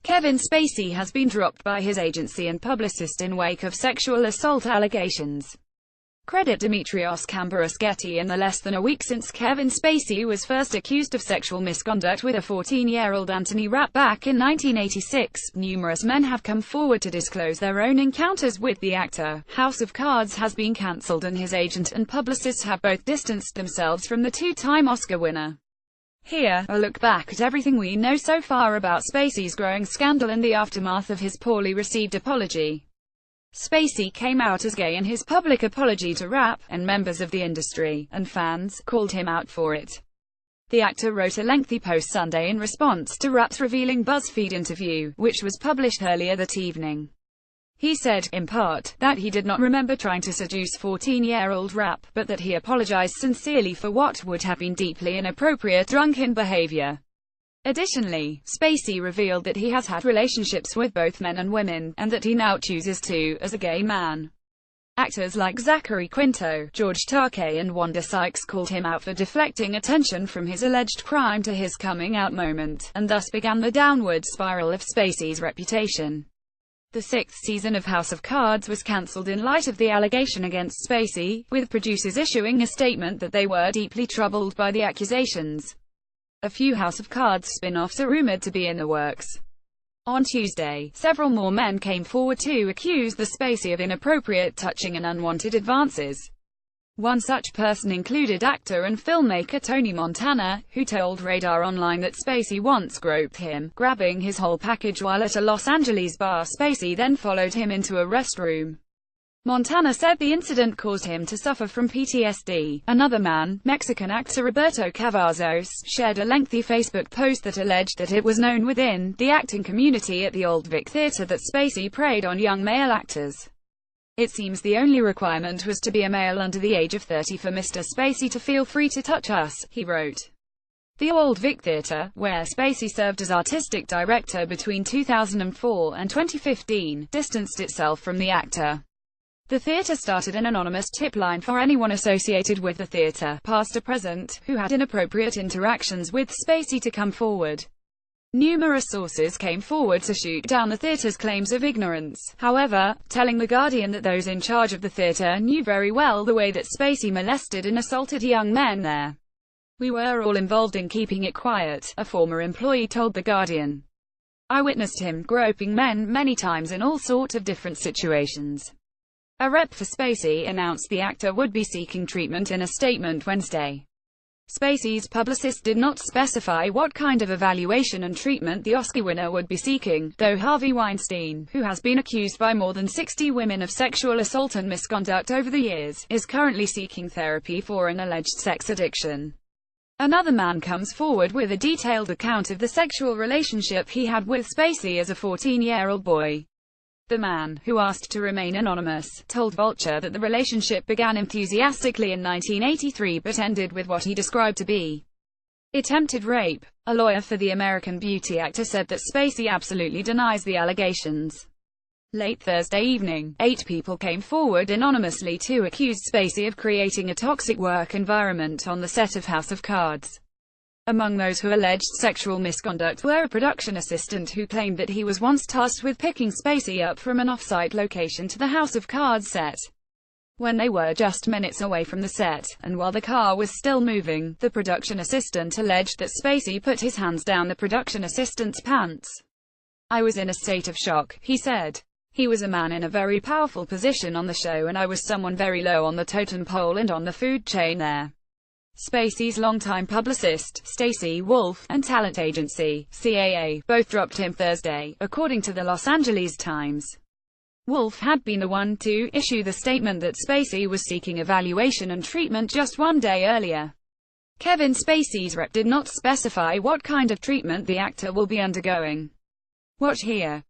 Kevin Spacey has been dropped by his agency and publicist in wake of sexual assault allegations. Credit Dimitrios Kambarasketti. In the less than a week since Kevin Spacey was first accused of sexual misconduct with a 14-year-old Anthony Rapp back in 1986, numerous men have come forward to disclose their own encounters with the actor. House of Cards has been cancelled and his agent and publicist have both distanced themselves from the two-time Oscar winner. Here, a look back at everything we know so far about Spacey's growing scandal and the aftermath of his poorly received apology. Spacey came out as gay in his public apology to Rapp, and members of the industry, and fans, called him out for it. The actor wrote a lengthy post Sunday in response to Rapp's revealing BuzzFeed interview, which was published earlier that evening. He said, in part, that he did not remember trying to seduce 14-year-old Rapp, but that he apologized sincerely for what would have been deeply inappropriate drunken behavior. Additionally, Spacey revealed that he has had relationships with both men and women, and that he now chooses to, as a gay man. Actors like Zachary Quinto, George Takei and Wanda Sykes called him out for deflecting attention from his alleged crime to his coming-out moment, and thus began the downward spiral of Spacey's reputation. The sixth season of House of Cards was cancelled in light of the allegation against Spacey, with producers issuing a statement that they were deeply troubled by the accusations. A few House of Cards spin-offs are rumored to be in the works. On Tuesday, several more men came forward to accuse the Spacey of inappropriate touching and unwanted advances. One such person included actor and filmmaker Tony Montana, who told Radar Online that Spacey once groped him, grabbing his whole package while at a Los Angeles bar. Spacey then followed him into a restroom. Montana said the incident caused him to suffer from PTSD. Another man, Mexican actor Roberto Cavazos, shared a lengthy Facebook post that alleged that it was known within the acting community at the Old Vic Theatre that Spacey preyed on young male actors. It seems the only requirement was to be a male under the age of 30 for Mr. Spacey to feel free to touch us, he wrote. The Old Vic Theatre, where Spacey served as artistic director between 2004 and 2015, distanced itself from the actor. The theatre started an anonymous tip line for anyone associated with the theatre, past or present, who had inappropriate interactions with Spacey to come forward. Numerous sources came forward to shoot down the theatre's claims of ignorance, however, telling The Guardian that those in charge of the theatre knew very well the way that Spacey molested and assaulted young men there. We were all involved in keeping it quiet, a former employee told The Guardian. I witnessed him groping men many times in all sorts of different situations. A rep for Spacey announced the actor would be seeking treatment in a statement Wednesday. Spacey's publicist did not specify what kind of evaluation and treatment the Oscar winner would be seeking, though Harvey Weinstein, who has been accused by more than 60 women of sexual assault and misconduct over the years, is currently seeking therapy for an alleged sex addiction. Another man comes forward with a detailed account of the sexual relationship he had with Spacey as a 14-year-old boy. The man, who asked to remain anonymous, told Vulture that the relationship began enthusiastically in 1983 but ended with what he described to be attempted rape. A lawyer for the American Beauty actor said that Spacey absolutely denies the allegations. Late Thursday evening, 8 people came forward anonymously to accuse Spacey of creating a toxic work environment on the set of House of Cards. Among those who alleged sexual misconduct were a production assistant who claimed that he was once tasked with picking Spacey up from an off-site location to the House of Cards set. When they were just minutes away from the set, and while the car was still moving, the production assistant alleged that Spacey put his hands down the production assistant's pants. I was in a state of shock, he said. He was a man in a very powerful position on the show and I was someone very low on the totem pole and on the food chain there. Spacey's longtime publicist, Stacey Wolf, and talent agency, CAA, both dropped him Thursday, according to the Los Angeles Times. Wolf had been the one to issue the statement that Spacey was seeking evaluation and treatment just one day earlier. Kevin Spacey's rep did not specify what kind of treatment the actor will be undergoing. Watch here.